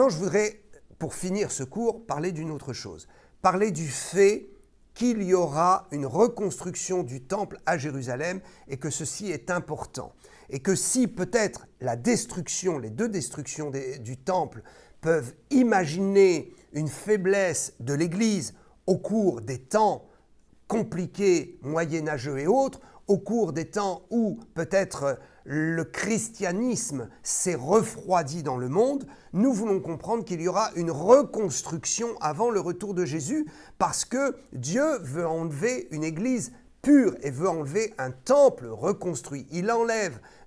Maintenant, je voudrais, pour finir ce cours, parler d'une autre chose. Parler du fait qu'il y aura une reconstruction du temple à Jérusalem et que ceci est important. Et que si peut-être la destruction, les deux destructions du temple peuvent imaginer une faiblesse de l'Église au cours des temps compliqués, moyenâgeux et autres, au cours des temps où peut-être le christianisme s'est refroidi dans le monde, nous voulons comprendre qu'il y aura une reconstruction avant le retour de Jésus parce que Dieu veut enlever une église pure et veut enlever un temple reconstruit.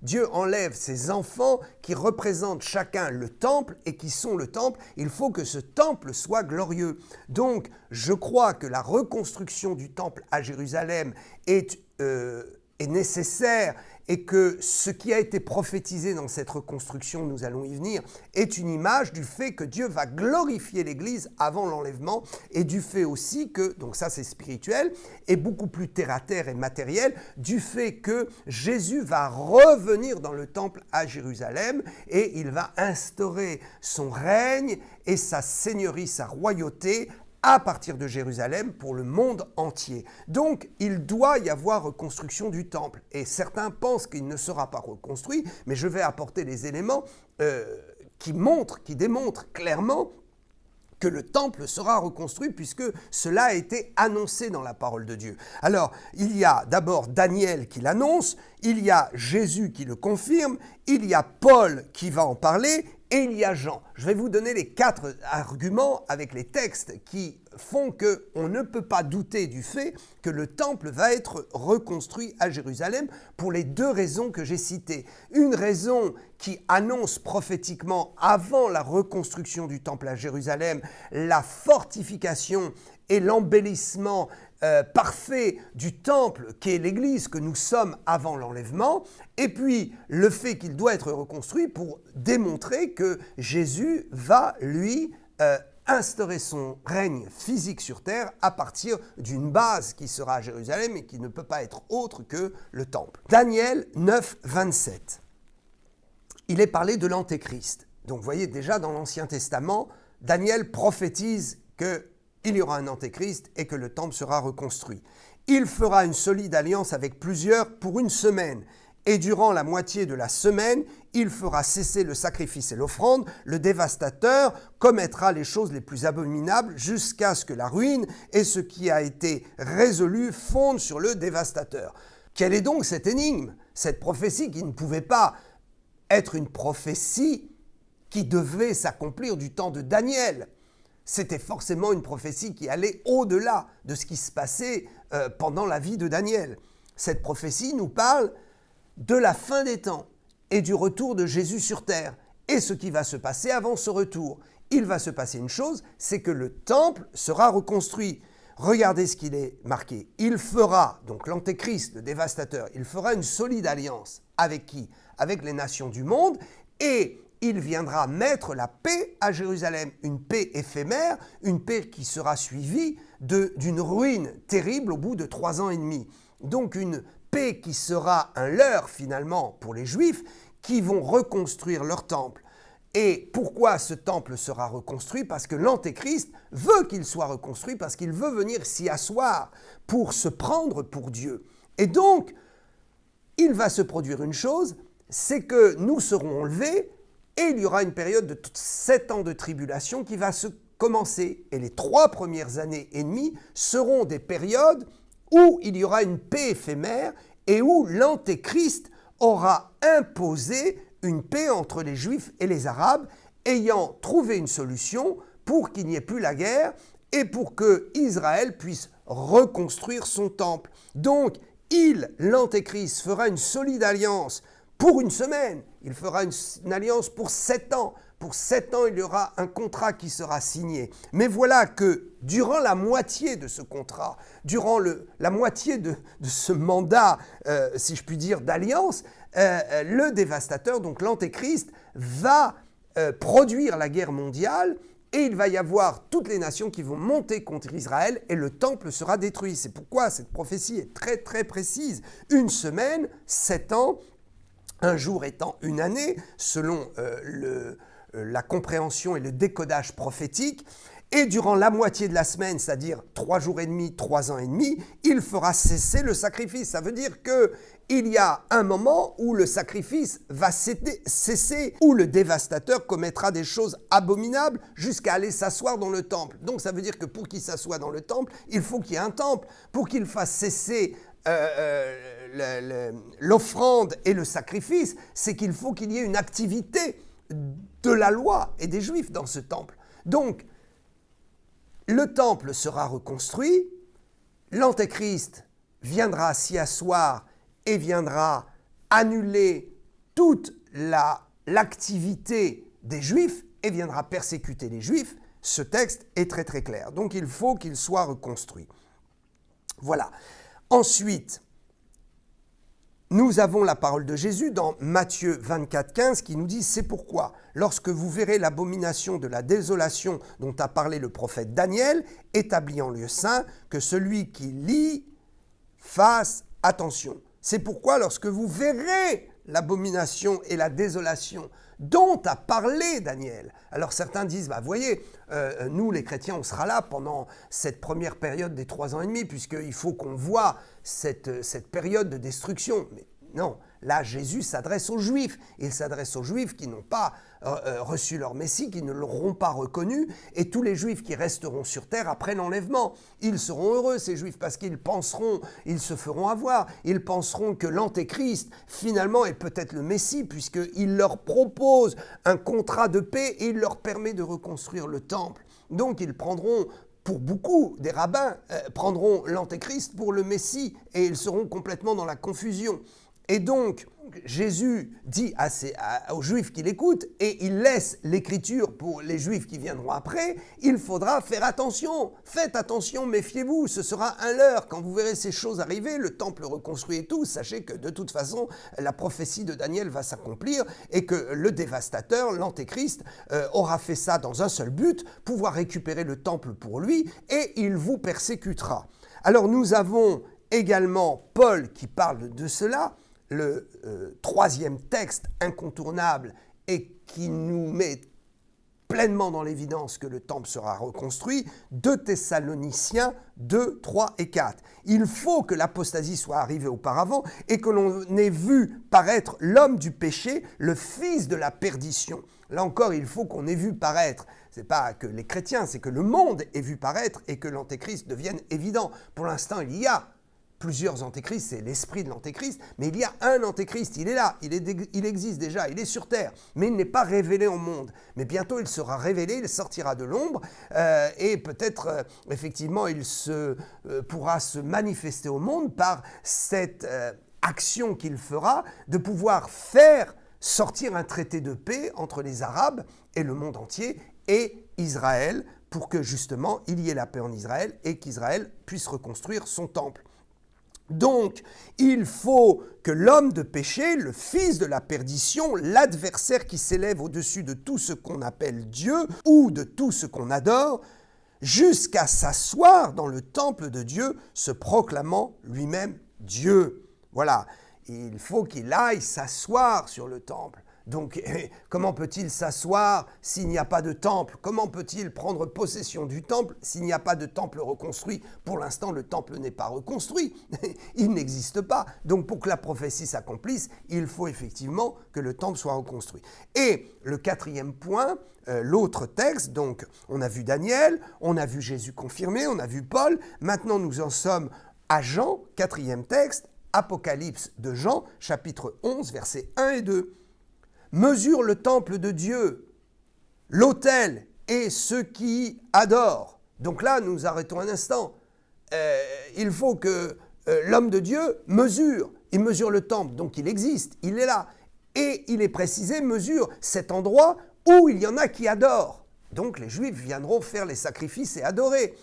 Dieu enlève ses enfants qui représentent chacun le temple et qui sont le temple. Il faut que ce temple soit glorieux. Donc, je crois que la reconstruction du temple à Jérusalem est nécessaire et que ce qui a été prophétisé dans cette reconstruction, nous allons y venir, est une image du fait que Dieu va glorifier l'Église avant l'enlèvement et du fait aussi que, donc ça c'est spirituel, et beaucoup plus terre-à-terre et matériel, du fait que Jésus va revenir dans le temple à Jérusalem et il va instaurer son règne et sa seigneurie, sa royauté à partir de Jérusalem pour le monde entier. Donc, il doit y avoir reconstruction du temple. Et certains pensent qu'il ne sera pas reconstruit, mais je vais apporter les éléments qui démontrent clairement que le temple sera reconstruit puisque cela a été annoncé dans la parole de Dieu. Alors, il y a d'abord Daniel qui l'annonce, il y a Jésus qui le confirme, il y a Paul qui va en parler, et il y a Jean. Je vais vous donner les 4 arguments avec les textes qui font qu'on ne peut pas douter du fait que le temple va être reconstruit à Jérusalem pour les 2 raisons que j'ai citées. Une raison qui annonce prophétiquement avant la reconstruction du temple à Jérusalem la fortification et l'embellissement parfait du temple qui est l'Église que nous sommes avant l'enlèvement, et puis le fait qu'il doit être reconstruit pour démontrer que Jésus va, lui, instaurer son règne physique sur terre à partir d'une base qui sera à Jérusalem et qui ne peut pas être autre que le temple. Daniel 9, 27. Il est parlé de l'Antéchrist. Donc vous voyez déjà dans l'Ancien Testament, Daniel prophétise qu'il y aura un Antéchrist et que le temple sera reconstruit. Il fera une solide alliance avec plusieurs pour une semaine. Et durant la moitié de la semaine, il fera cesser le sacrifice et l'offrande. Le dévastateur commettra les choses les plus abominables jusqu'à ce que la ruine et ce qui a été résolu fondent sur le dévastateur. Quelle est donc cette énigme, cette prophétie qui ne pouvait pas être une prophétie qui devait s'accomplir du temps de Daniel? C'était forcément une prophétie qui allait au-delà de ce qui se passait pendant la vie de Daniel. Cette prophétie nous parle de la fin des temps et du retour de Jésus sur terre et ce qui va se passer avant ce retour. Il va se passer une chose, c'est que le temple sera reconstruit. Regardez ce qu'il est marqué. Il fera, donc l'Antéchrist, le dévastateur, il fera une solide alliance. Avec qui? Avec les nations du monde, et il viendra mettre la paix à Jérusalem, une paix éphémère, une paix qui sera suivie d'une ruine terrible au bout de 3 ans et demi. Donc une paix qui sera un leurre finalement pour les Juifs qui vont reconstruire leur temple. Et pourquoi ce temple sera reconstruit? Parce que l'Antéchrist veut qu'il soit reconstruit, parce qu'il veut venir s'y asseoir pour se prendre pour Dieu. Et donc, il va se produire une chose, c'est que nous serons enlevés et il y aura une période de 7 ans de tribulation qui va se commencer. Et les 3 premières années et demie seront des périodes où il y aura une paix éphémère et où l'Antéchrist aura imposé une paix entre les Juifs et les Arabes, ayant trouvé une solution pour qu'il n'y ait plus la guerre et pour que Israël puisse reconstruire son temple. Donc, l'Antéchrist, fera une solide alliance pour une semaine. Il fera une alliance pour 7 ans. Pour 7 ans, il y aura un contrat qui sera signé. Mais voilà que durant la moitié de ce contrat, durant la moitié de ce mandat, si je puis dire, d'alliance, le dévastateur, donc l'Antéchrist, va produire la guerre mondiale et il va y avoir toutes les nations qui vont monter contre Israël et le temple sera détruit. C'est pourquoi cette prophétie est très très précise. Une semaine, 7 ans, un jour étant une année, selon la compréhension et le décodage prophétique. Et durant la moitié de la semaine, c'est-à-dire 3 jours et demi, 3 ans et demi, il fera cesser le sacrifice. Ça veut dire qu'il y a un moment où le sacrifice va cesser, où le dévastateur commettra des choses abominables jusqu'à aller s'asseoir dans le temple. Donc ça veut dire que pour qu'il s'assoie dans le temple, il faut qu'il y ait un temple. Pour qu'il fasse cesser l'offrande et le sacrifice, c'est qu'il faut qu'il y ait une activité de la loi et des Juifs dans ce temple. Donc, le temple sera reconstruit, l'Antéchrist viendra s'y asseoir et viendra annuler toute l'activité des Juifs et viendra persécuter les Juifs. Ce texte est très très clair. Donc il faut qu'il soit reconstruit. Voilà. Ensuite, nous avons la parole de Jésus dans Matthieu 24, 15 qui nous dit « C'est pourquoi, lorsque vous verrez l'abomination de la désolation dont a parlé le prophète Daniel, établie en lieu saint, que celui qui lit fasse attention. C'est pourquoi, lorsque vous verrez l'abomination et la désolation dont a parlé Daniel. » Alors certains disent, vous voyez, nous les chrétiens, on sera là pendant cette première période des 3 ans et demi, puisqu'il faut qu'on voit cette période de destruction. Mais non, là Jésus s'adresse aux Juifs. Il s'adresse aux Juifs qui n'ont pas reçu leur Messie, qui ne l'auront pas reconnu, et tous les Juifs qui resteront sur terre après l'enlèvement. Ils seront heureux, ces Juifs, parce qu'ils penseront, ils se feront avoir, ils penseront que l'Antéchrist, finalement, est peut-être le Messie, puisqu'il leur propose un contrat de paix et il leur permet de reconstruire le temple. Donc ils prendront, pour beaucoup des rabbins, prendront l'Antéchrist pour le Messie, et ils seront complètement dans la confusion. Et donc, Jésus dit aux Juifs qui l'écoutent, et il laisse l'Écriture pour les Juifs qui viendront après, il faudra faire attention. Faites attention, méfiez-vous, ce sera un leurre. Quand vous verrez ces choses arriver, le temple reconstruit et tout, sachez que de toute façon, la prophétie de Daniel va s'accomplir et que le dévastateur, l'Antéchrist, aura fait ça dans un seul but, pouvoir récupérer le temple pour lui, et il vous persécutera. Alors nous avons également Paul qui parle de cela, le troisième texte incontournable et qui nous met pleinement dans l'évidence que le temple sera reconstruit, 2 Thessaloniciens 2, 3 et 4. Il faut que l'apostasie soit arrivée auparavant et que l'on ait vu paraître l'homme du péché, le fils de la perdition. Là encore, il faut qu'on ait vu paraître. Ce n'est pas que les chrétiens, c'est que le monde ait vu paraître et que l'Antéchrist devienne évident. Pour l'instant, il y a plusieurs antéchrists, c'est l'esprit de l'antéchrist, mais il y a un antéchrist, il est là, il existe déjà, il est sur terre, mais il n'est pas révélé au monde. Mais bientôt il sera révélé, il sortira de l'ombre, et peut-être effectivement il pourra se manifester au monde par cette action qu'il fera de pouvoir faire sortir un traité de paix entre les Arabes et le monde entier et Israël, pour que justement il y ait la paix en Israël et qu'Israël puisse reconstruire son temple. Donc, il faut que l'homme de péché, le fils de la perdition, l'adversaire qui s'élève au-dessus de tout ce qu'on appelle Dieu ou de tout ce qu'on adore, jusqu'à s'asseoir dans le temple de Dieu, se proclamant lui-même Dieu. Voilà, il faut qu'il aille s'asseoir sur le temple. Donc, comment peut-il s'asseoir s'il n'y a pas de temple? Comment peut-il prendre possession du temple s'il n'y a pas de temple reconstruit? Pour l'instant, le temple n'est pas reconstruit. Il n'existe pas. Donc, pour que la prophétie s'accomplisse, il faut effectivement que le temple soit reconstruit. Et le 4e point, l'autre texte, donc on a vu Daniel, on a vu Jésus confirmé, on a vu Paul. Maintenant, nous en sommes à Jean, 4e texte, Apocalypse de Jean, chapitre 11, versets 1 et 2. Mesure le temple de Dieu, l'autel et ceux qui adorent. Donc là, nous arrêtons un instant. Il faut que l'homme de Dieu mesure. Il mesure le temple, donc il existe, il est là. Et il est précisé, mesure cet endroit où il y en a qui adorent. Donc les Juifs viendront faire les sacrifices et adorer.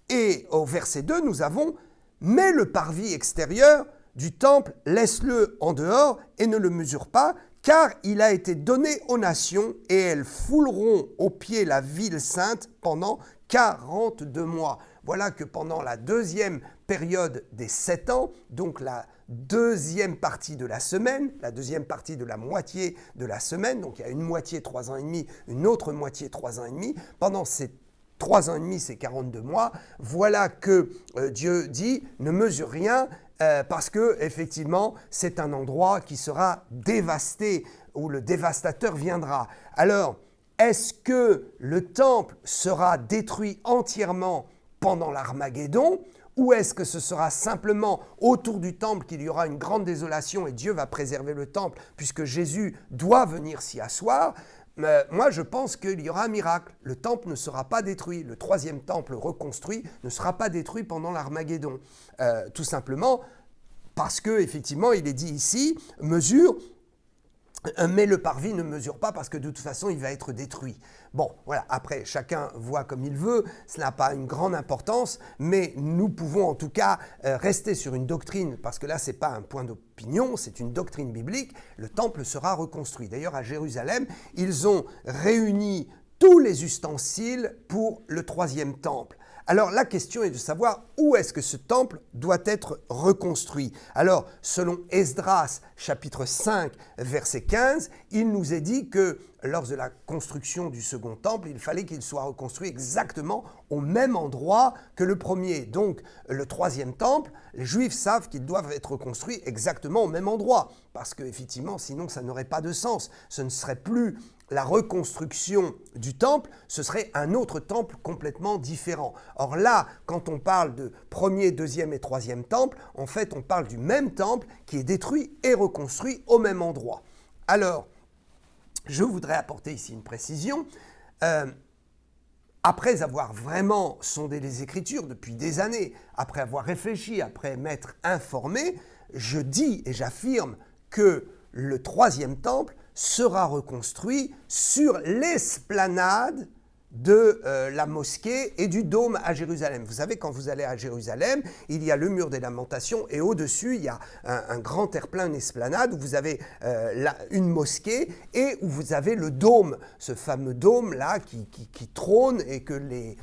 Et au verset 2, nous avons « Mais le parvis extérieur du temple, laisse-le en dehors et ne le mesure pas, car il a été donné aux nations et elles fouleront aux pieds la ville sainte pendant 42 mois. » Voilà que pendant la deuxième période des 7 ans, donc la deuxième partie de la semaine, la deuxième partie de la moitié de la semaine, donc il y a une moitié 3 ans et demi, une autre moitié 3 ans et demi, pendant ces 3 ans et demi, c'est 42 mois, voilà que Dieu dit « ne mesure rien » parce que effectivement c'est un endroit qui sera dévasté, où le dévastateur viendra. Alors, est-ce que le temple sera détruit entièrement pendant l'Armageddon, ou est-ce que ce sera simplement autour du temple qu'il y aura une grande désolation et Dieu va préserver le temple puisque Jésus doit venir s'y asseoir? Moi, je pense qu'il y aura un miracle. Le temple ne sera pas détruit. Le troisième temple reconstruit ne sera pas détruit pendant l'Armageddon. Tout simplement parce qu'effectivement, il est dit ici, mesure, mais le parvis ne mesure pas parce que de toute façon, il va être détruit. Bon, voilà, après, chacun voit comme il veut, cela n'a pas une grande importance, mais nous pouvons en tout cas rester sur une doctrine, parce que là, ce n'est pas un point d'opinion, c'est une doctrine biblique, le temple sera reconstruit. D'ailleurs, à Jérusalem, ils ont réuni tous les ustensiles pour le troisième temple. Alors la question est de savoir où est-ce que ce temple doit être reconstruit. Alors selon Esdras chapitre 5 verset 15, il nous est dit que lors de la construction du second temple, il fallait qu'il soit reconstruit exactement au même endroit que le premier. Donc le troisième temple, les Juifs savent qu'ils doivent être reconstruits exactement au même endroit. Parce qu'effectivement, sinon ça n'aurait pas de sens. Ce ne serait plus la reconstruction du temple, ce serait un autre temple complètement différent. Or là, quand on parle de premier, deuxième et troisième temple, en fait, on parle du même temple qui est détruit et reconstruit au même endroit. Alors, je voudrais apporter ici une précision. Après avoir vraiment sondé les Écritures depuis des années, après avoir réfléchi, après m'être informé, je dis et j'affirme que le troisième temple sera reconstruit sur l'esplanade de la mosquée et du dôme à Jérusalem. Vous savez, quand vous allez à Jérusalem, il y a le mur des lamentations et au-dessus, il y a un grand terre-plein, une esplanade où vous avez une mosquée et où vous avez le dôme, ce fameux dôme-là qui trône et que les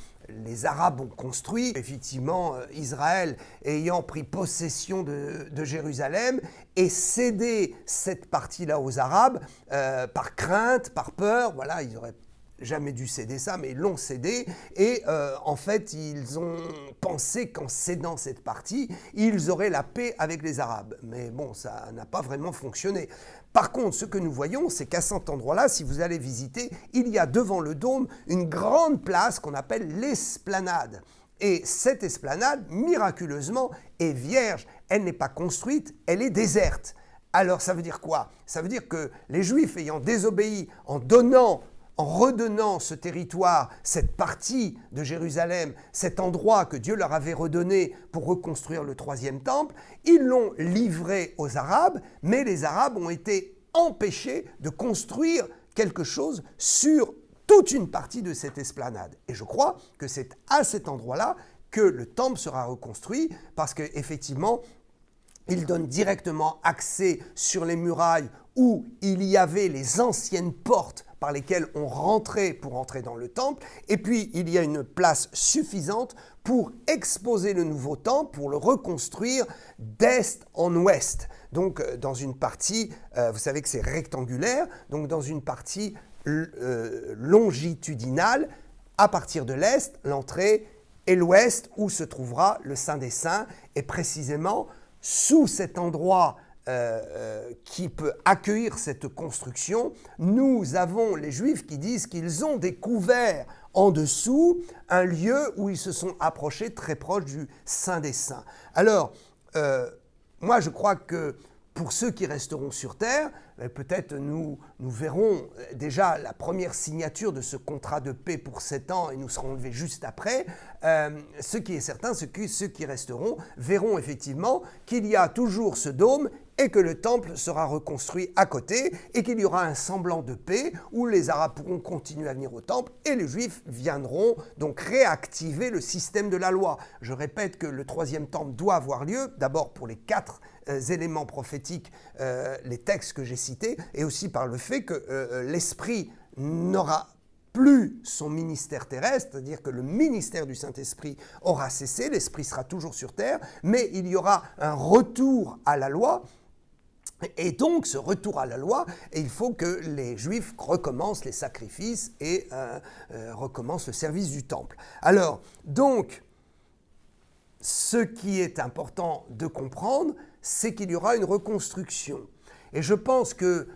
Arabes ont construit. Effectivement, Israël ayant pris possession de Jérusalem et cédé cette partie-là aux Arabes par crainte, par peur, voilà, ils auraient jamais dû céder ça, mais ils l'ont cédé et en fait ils ont pensé qu'en cédant cette partie, ils auraient la paix avec les Arabes. Mais bon, ça n'a pas vraiment fonctionné. Par contre, ce que nous voyons, c'est qu'à cet endroit-là, si vous allez visiter, il y a devant le dôme une grande place qu'on appelle l'esplanade. Et cette esplanade, miraculeusement, est vierge. Elle n'est pas construite, elle est déserte. Alors ça veut dire quoi? Ça veut dire que les Juifs ayant désobéi en redonnant ce territoire, cette partie de Jérusalem, cet endroit que Dieu leur avait redonné pour reconstruire le troisième temple, ils l'ont livré aux Arabes, mais les Arabes ont été empêchés de construire quelque chose sur toute une partie de cette esplanade. Et je crois que c'est à cet endroit-là que le temple sera reconstruit, parce qu'effectivement, il donne directement accès sur les murailles où il y avait les anciennes portes par lesquelles on rentrait pour entrer dans le temple. Et puis, il y a une place suffisante pour exposer le nouveau temple, pour le reconstruire d'est en ouest. Donc, dans une partie, vous savez que c'est rectangulaire, donc dans une partie longitudinale, à partir de l'est, l'entrée, et l'ouest, où se trouvera le Saint des Saints, et précisément sous cet endroit qui peut accueillir cette construction, nous avons les Juifs qui disent qu'ils ont découvert en dessous un lieu où ils se sont approchés très proche du Saint des Saints. Alors, moi je crois que pour ceux qui resteront sur terre, peut-être nous verrons déjà la première signature de ce contrat de paix pour 7 ans et nous serons levés juste après. Ce qui est certain, c'est que ceux qui resteront verront effectivement qu'il y a toujours ce dôme et que le temple sera reconstruit à côté et qu'il y aura un semblant de paix où les Arabes pourront continuer à venir au temple et les Juifs viendront donc réactiver le système de la loi. Je répète que le troisième temple doit avoir lieu, d'abord pour les 4 éléments prophétiques, les textes que j'ai cités, et aussi par le fait que l'Esprit plus son ministère terrestre, c'est-à-dire que le ministère du Saint-Esprit aura cessé, l'Esprit sera toujours sur terre, mais il y aura un retour à la loi. Et donc, ce retour à la loi, il faut que les Juifs recommencent les sacrifices et recommencent le service du temple. Alors, donc, ce qui est important de comprendre, c'est qu'il y aura une reconstruction. Et je pense que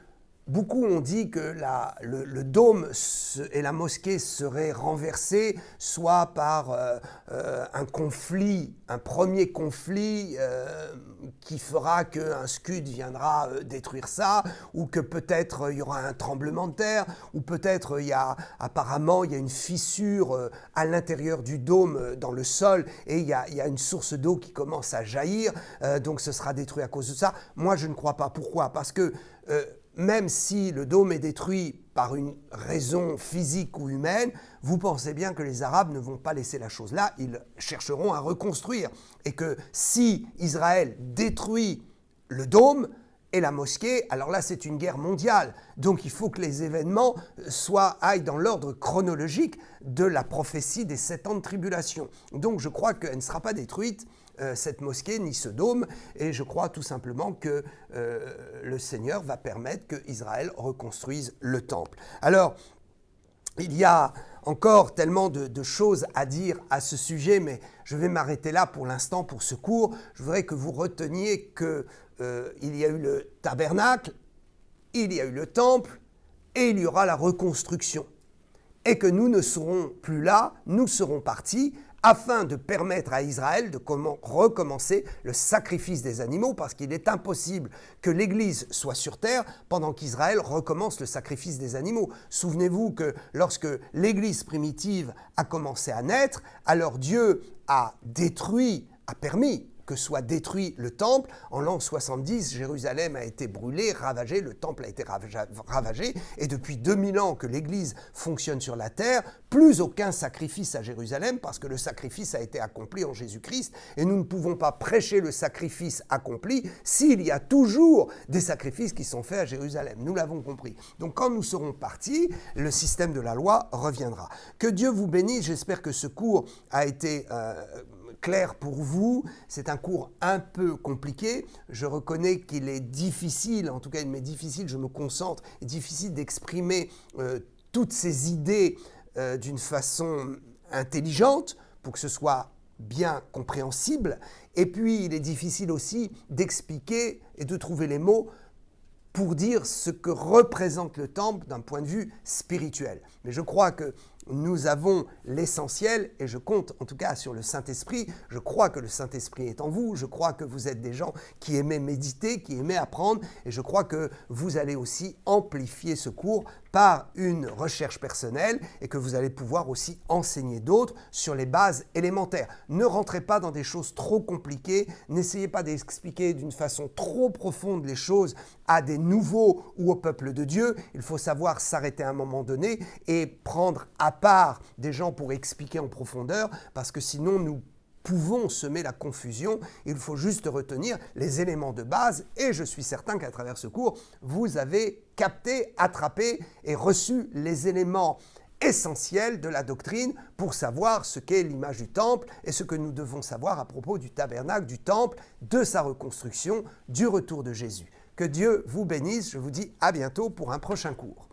beaucoup ont dit que le dôme et la mosquée seraient renversés, soit par un conflit, un premier conflit qui fera qu'un scud viendra détruire ça, ou que peut-être il y aura un tremblement de terre, ou peut-être apparemment il y a une fissure à l'intérieur du dôme dans le sol, et il y a une source d'eau qui commence à jaillir, donc ce sera détruit à cause de ça. Moi je ne crois pas. Pourquoi ? Parce que même si le dôme est détruit par une raison physique ou humaine, vous pensez bien que les Arabes ne vont pas laisser la chose là, ils chercheront à reconstruire. Et que si Israël détruit le dôme et la mosquée, alors là c'est une guerre mondiale. Donc il faut que les événements aillent dans l'ordre chronologique de la prophétie des 7 ans de tribulation. Donc je crois qu'elle ne sera pas détruite, cette mosquée ni ce dôme, et je crois tout simplement que le Seigneur va permettre qu'Israël reconstruise le temple. Alors, il y a encore tellement de choses à dire à ce sujet, mais je vais m'arrêter là pour l'instant pour ce cours. Je voudrais que vous reteniez qu'il y a eu le tabernacle, il y a eu le temple, et il y aura la reconstruction. Et que nous ne serons plus là, nous serons partis, afin de permettre à Israël de recommencer le sacrifice des animaux, parce qu'il est impossible que l'Église soit sur terre pendant qu'Israël recommence le sacrifice des animaux. Souvenez-vous que lorsque l'Église primitive a commencé à naître, alors Dieu a permis que soit détruit le temple. En l'an 70, Jérusalem a été brûlée, ravagée, le temple a été ravagé, et depuis 2000 ans que l'Église fonctionne sur la terre, plus aucun sacrifice à Jérusalem, parce que le sacrifice a été accompli en Jésus-Christ, et nous ne pouvons pas prêcher le sacrifice accompli s'il y a toujours des sacrifices qui sont faits à Jérusalem. Nous l'avons compris. Donc quand nous serons partis, le système de la loi reviendra. Que Dieu vous bénisse, j'espère que ce cours a été clair pour vous. C'est un cours un peu compliqué. Je reconnais qu'il est difficile, en tout cas il m'est difficile, je me concentre, il est difficile d'exprimer toutes ces idées d'une façon intelligente pour que ce soit bien compréhensible. Et puis il est difficile aussi d'expliquer et de trouver les mots pour dire ce que représente le temple d'un point de vue spirituel. Mais je crois que nous avons l'essentiel, et je compte en tout cas sur le Saint-Esprit. Je crois que le Saint-Esprit est en vous, je crois que vous êtes des gens qui aimez méditer, qui aimez apprendre, et je crois que vous allez aussi amplifier ce cours par une recherche personnelle, et que vous allez pouvoir aussi enseigner d'autres sur les bases élémentaires. Ne rentrez pas dans des choses trop compliquées, n'essayez pas d'expliquer d'une façon trop profonde les choses à des nouveaux ou au peuple de Dieu. Il faut savoir s'arrêter à un moment donné et prendre à part des gens pour expliquer en profondeur, parce que sinon nous pouvons semer la confusion. Il faut juste retenir les éléments de base, et je suis certain qu'à travers ce cours, vous avez capté, attrapé et reçu les éléments essentiels de la doctrine pour savoir ce qu'est l'image du temple et ce que nous devons savoir à propos du tabernacle, du temple, de sa reconstruction, du retour de Jésus. Que Dieu vous bénisse. Je vous dis à bientôt pour un prochain cours.